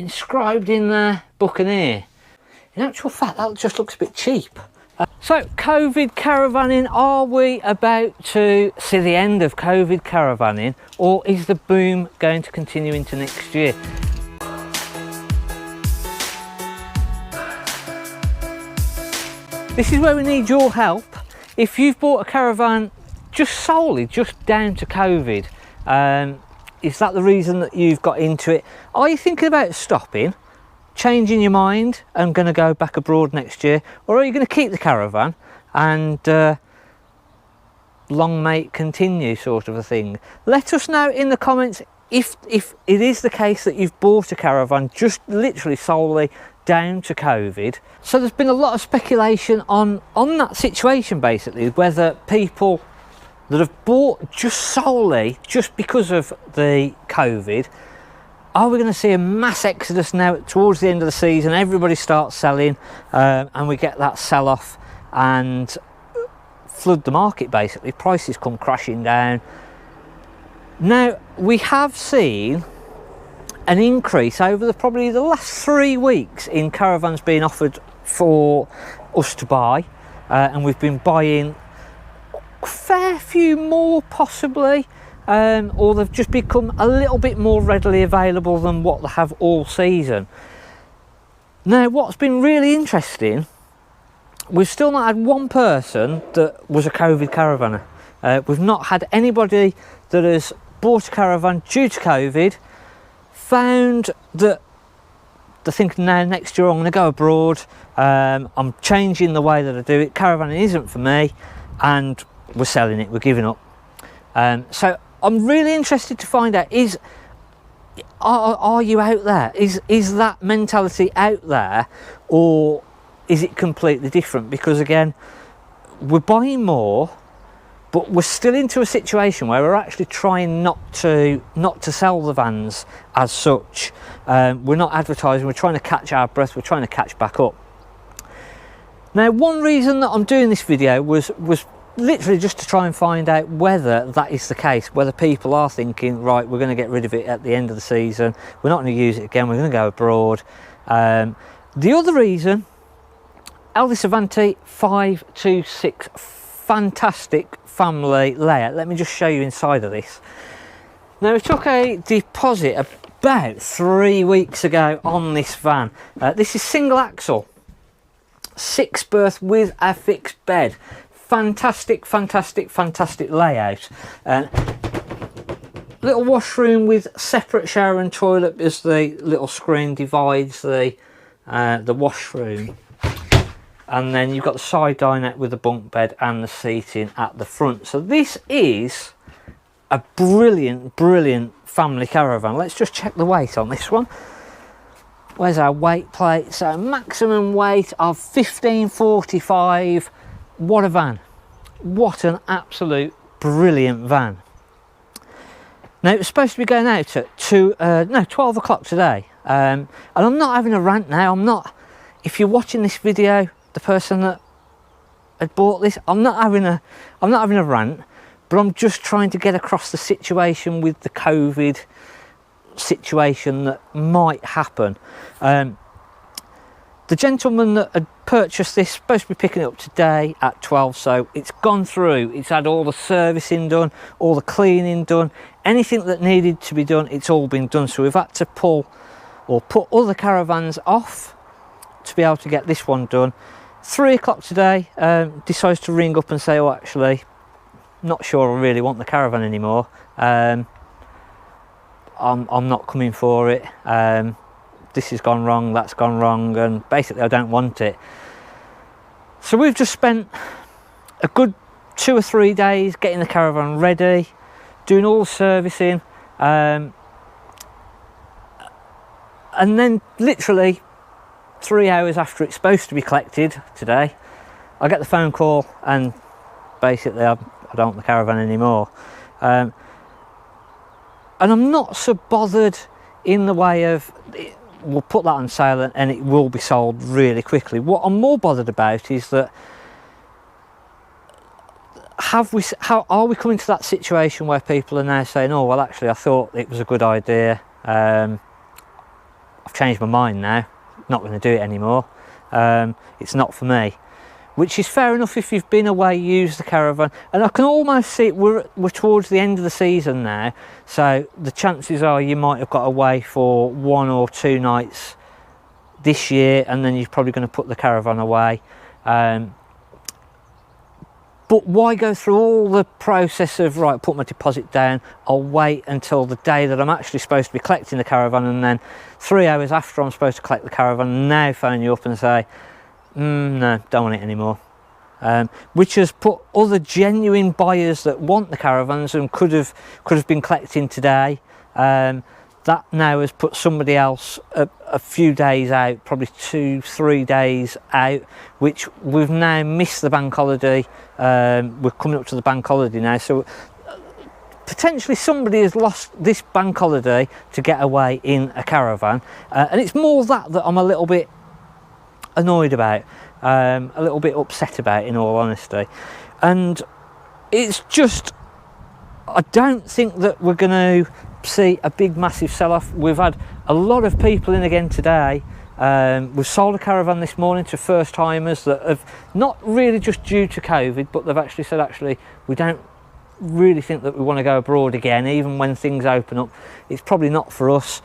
inscribed in there, Buccaneer. In actual fact, that just looks a bit cheap. So, COVID caravanning, are we about to see the end of COVID caravanning, or is the boom going to continue into next year? This is where we need your help. If you've bought a caravan just down to COVID, is that the reason that you've got into it? Are you thinking about stopping, changing your mind and going to go back abroad next year, or are you going to keep the caravan and long may it continue, sort of a thing? Let us know in the comments if it is the case that you've bought a caravan just literally solely down to COVID. So there's been a lot of speculation on that situation, basically, whether people that have bought just because of the COVID, are we going to see a mass exodus now towards the end of the season? Everybody starts selling and we get that sell-off and flood the market, basically. Prices come crashing down. Now, we have seen an increase over probably the last 3 weeks in caravans being offered for us to buy, and we've been buying a fair few more possibly, or they've just become a little bit more readily available than what they have all season. Now, what's been really interesting, we've still not had one person that was a COVID caravaner. We've not had anybody that has bought a caravan due to COVID, found that they're thinking, now next year I'm going to go abroad, I'm changing the way that I do it, caravanning isn't for me, and we're selling it, we're giving up. So I'm really interested to find out, are you out there? Is that mentality out there, or is it completely different? Because again, we're buying more, but we're still into a situation where we're actually trying not to sell the vans as such. We're not advertising, we're trying to catch our breath, we're trying to catch back up. Now, one reason that I'm doing this video was literally just to try and find out whether that is the case, whether people are thinking, right, we're going to get rid of it at the end of the season, we're not going to use it again, we're going to go abroad. The other reason, Elddis Avanti 526, fantastic family layout. Let me just show you inside of this. Now, we took a deposit about 3 weeks ago on this van. This is single axle, 6 berth with a fixed bed. Fantastic layout. Little washroom with separate shower and toilet as the little screen divides the washroom. And then you've got the side dinette with the bunk bed and the seating at the front. So this is a brilliant family caravan. Let's just check the weight on this one. Where's our weight plate? So maximum weight of 1545. What a van. What an absolute brilliant van. Now, it's supposed to be going out at 12 o'clock today. And I'm not having a rant now. If you're watching this video, the person that had bought this, I'm not having a rant, but I'm just trying to get across the situation with the COVID situation that might happen. The gentleman that had purchased this supposed to be picking it up today at 12, so it's gone through, it's had all the servicing done, all the cleaning done, anything that needed to be done, it's all been done. So we've had to pull or put other caravans off to be able to get this one done. 3 o'clock today, decides to ring up and say, oh, actually, not sure I really want the caravan anymore. I'm not coming for it. This has gone wrong, that's gone wrong, and basically I don't want it. So we've just spent a good 2 or 3 days getting the caravan ready, doing all the servicing, and then literally 3 hours after it's supposed to be collected today, I get the phone call and basically I don't want the caravan anymore. And I'm not so bothered in the way of, we'll put that on sale and it will be sold really quickly. What I'm more bothered about is that how are we coming to that situation where people are now saying, oh, well, actually I thought it was a good idea, I've changed my mind now, not going to do it anymore. It's not for me, which is fair enough. If you've been away, use the Caravan, and I can almost see it, we're towards the end of the season now, so the chances are you might have got away for 1 or 2 nights this year, and then you're probably going to put the Caravan away. But why go through all the process of, right, put my deposit down, I'll wait until the day that I'm actually supposed to be collecting the Caravan, and then 3 hours after I'm supposed to collect the Caravan, now phone you up and say, no, don't want it anymore. Which has put other genuine buyers that want the Caravans and could have been collecting today, that now has put somebody else a few days out, probably 2-3 days out, which we've now missed the bank holiday. We're coming up to the bank holiday now, so potentially somebody has lost this bank holiday to get away in a Caravan, and it's more that I'm a little bit annoyed about, a little bit upset about, in all honesty. And it's just, I don't think that we're going to see a big massive sell-off. We've had a lot of people in again today. We've sold a Caravan this morning to first timers that have not really just due to COVID, but they've actually said, actually, we don't really think that we want to go abroad again, even when things open up. It's probably not for us.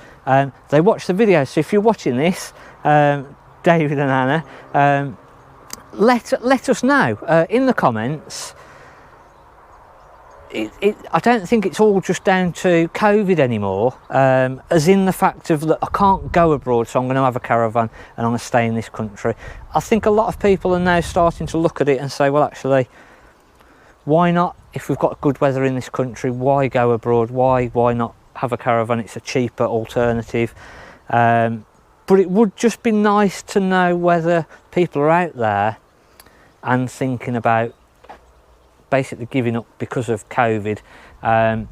They watch the video, so if you're watching this, David and Anna, let us know in the comments. I don't think it's all just down to COVID anymore, as in the fact of that I can't go abroad, so I'm going to have a Caravan and I'm going to stay in this country. I think a lot of people are now starting to look at it and say, well, actually, why not? If we've got good weather in this country, why go abroad? Why not have a Caravan? It's a cheaper alternative. But it would just be nice to know whether people are out there and thinking about basically giving up because of COVID. I've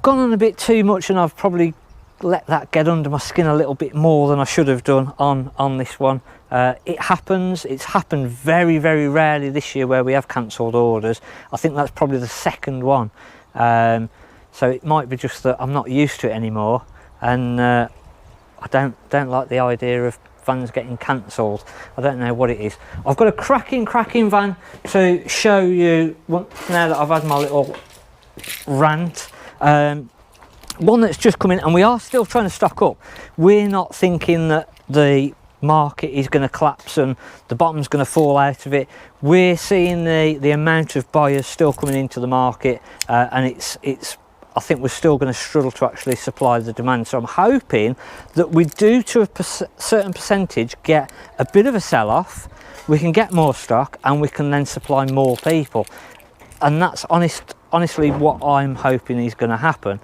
gone on a bit too much, and I've probably let that get under my skin a little bit more than I should have done on this one. It happens. It's happened very, very rarely this year where we have cancelled orders. I think that's probably the second one. So it might be just that I'm not used to it anymore, and I don't like the idea of vans getting cancelled. I don't know what it is. I've got a cracking van to show you now that I've had my little rant. One that's just come in, and we are still trying to stock up. We're not thinking that the market is going to collapse and the bottom's going to fall out of it. We're seeing the amount of buyers still coming into the market, and it's I think we're still going to struggle to actually supply the demand. So I'm hoping that we do, to a certain percentage, get a bit of a sell-off, we can get more stock, and we can then supply more people. And that's honestly what I'm hoping is going to happen.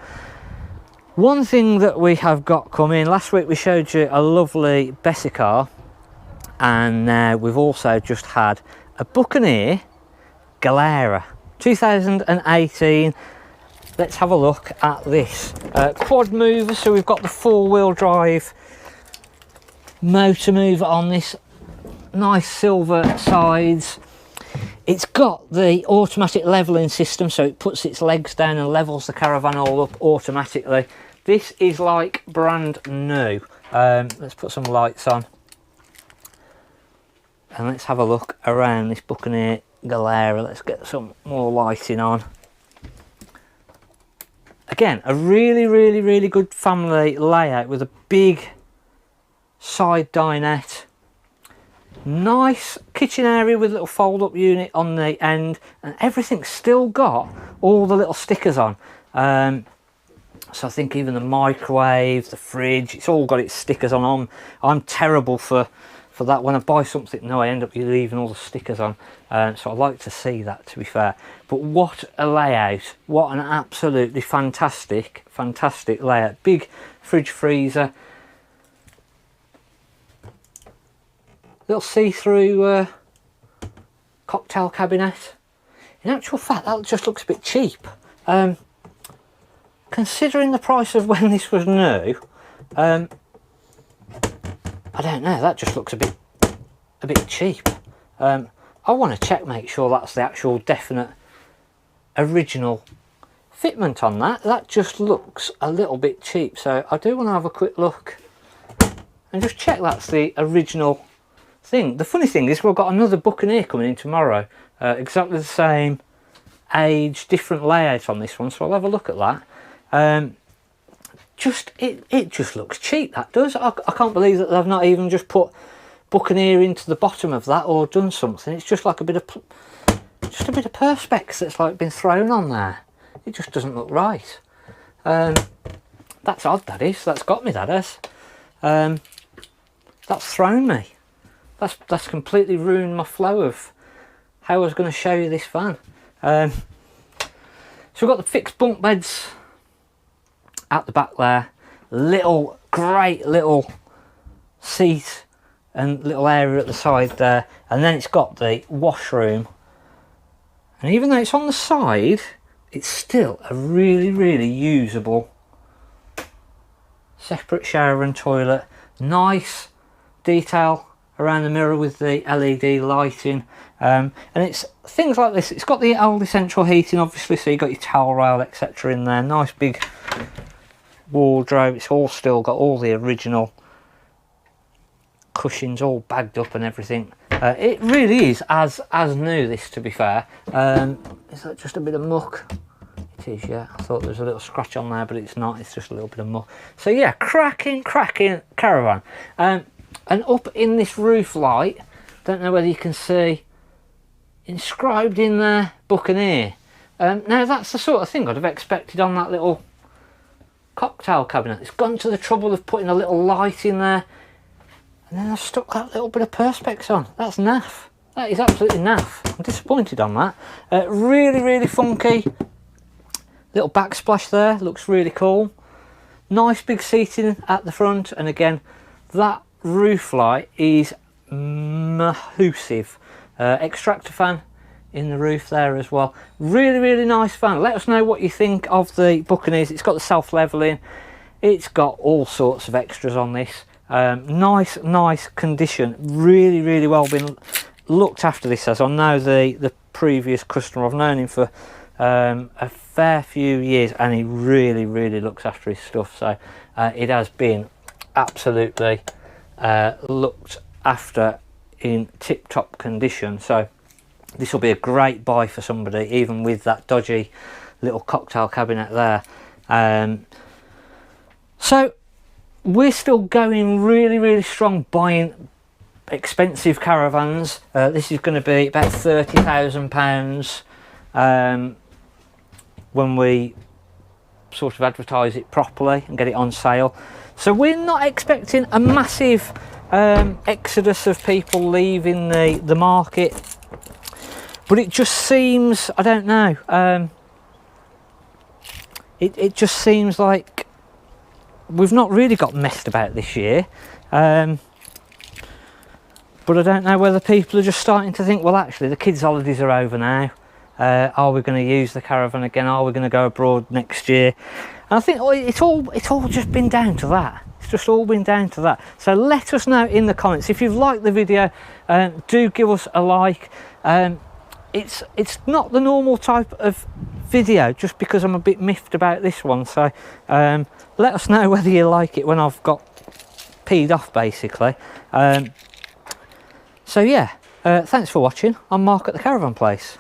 One thing that we have got coming, last week we showed you a lovely Bessie car, and now we've also just had a Buccaneer Galera 2018. Let's have a look at this quad mover. So we've got the 4-wheel drive motor mover on this, nice silver sides. It's got the automatic leveling system, so it puts its legs down and levels the Caravan all up automatically. This is like brand new. Let's put some lights on and let's have a look around this Buccaneer Galera. Let's get some more lighting on. Again, a really good family layout with a big side dinette. Nice kitchen area with a little fold-up unit on the end, and everything's still got all the little stickers on. So I think even the microwave, the fridge, it's all got its stickers on. I'm terrible for that. When I buy something, no, I end up leaving all the stickers on. So I like to see that, to be fair. But what a layout! What an absolutely fantastic layout. Big fridge freezer. Little see-through cocktail cabinet. In actual fact, that just looks a bit cheap. Considering the price of when this was new, I don't know, that just looks a bit cheap. I want to check, make sure that's the actual definite original fitment on that just looks a little bit cheap, so I do want to have a quick look and just check that's the original thing. The funny thing is we've got another Buccaneer coming in tomorrow, exactly the same age, different layout on this one, so I'll have a look at that. It just looks cheap, that does. I can't believe that they've not even just put Buccaneer into the bottom of that or done something. It's just like a bit of perspex that's like been thrown on there. It just doesn't look right. That's odd, that is. That's got me, that has. That's thrown me. That's completely ruined my flow of how I was going to show you this van. So we've got the fixed bunk beds at the back there. Great little seat and little area at the side there. And then it's got the washroom. And even though it's on the side, it's still a really usable separate shower and toilet. Nice detail around the mirror with the LED lighting, and it's things like this. It's got the Elddis central heating, obviously, so you've got your towel rail, etc. in there. Nice big wardrobe. It's all still got all the original cushions all bagged up and everything. It really is as new, this, to be fair. Is that just a bit of muck? It is, yeah. I thought there was a little scratch on there, but it's not. It's just a little bit of muck. So yeah, cracking Caravan. And up in this roof light, don't know whether you can see, inscribed in there, Buccaneer. Now that's the sort of thing I'd have expected on that little cocktail cabinet. It's gone to the trouble of putting a little light in there, and then I've stuck that little bit of perspex on. That's naff. That is absolutely naff. I'm disappointed on that. Really funky. Little backsplash there, looks really cool. Nice big seating at the front, and again, that roof light is massive. Extractor fan in the roof there as well. Really nice van. Let us know what you think of the Buccaneers. It's got the self-leveling. It's got all sorts of extras on this. Nice condition. Really well been looked after, this as. I know the previous customer, I've known him for a fair few years, and he really looks after his stuff, so it has been absolutely looked after in tip-top condition. So this will be a great buy for somebody, even with that dodgy little cocktail cabinet there. So we're still going really strong, buying expensive caravans. This is going to be about £30,000 when we sort of advertise it properly and get it on sale. So we're not expecting a massive exodus of people leaving the market, but it just seems, I don't know, it just seems like we've not really got messed about this year. But I don't know whether people are just starting to think, well, actually the kids' holidays are over now. Are we going to use the Caravan again? Are we going to go abroad next year? And I think it's all just been down to that. It's just all been down to that. So let us know in the comments if you've liked the video. Do give us a like. It's not the normal type of video, just because I'm a bit miffed about this one. So let us know whether you like it when I've got peed off, basically. So yeah, thanks for watching. I'm Mark at the Caravan Place.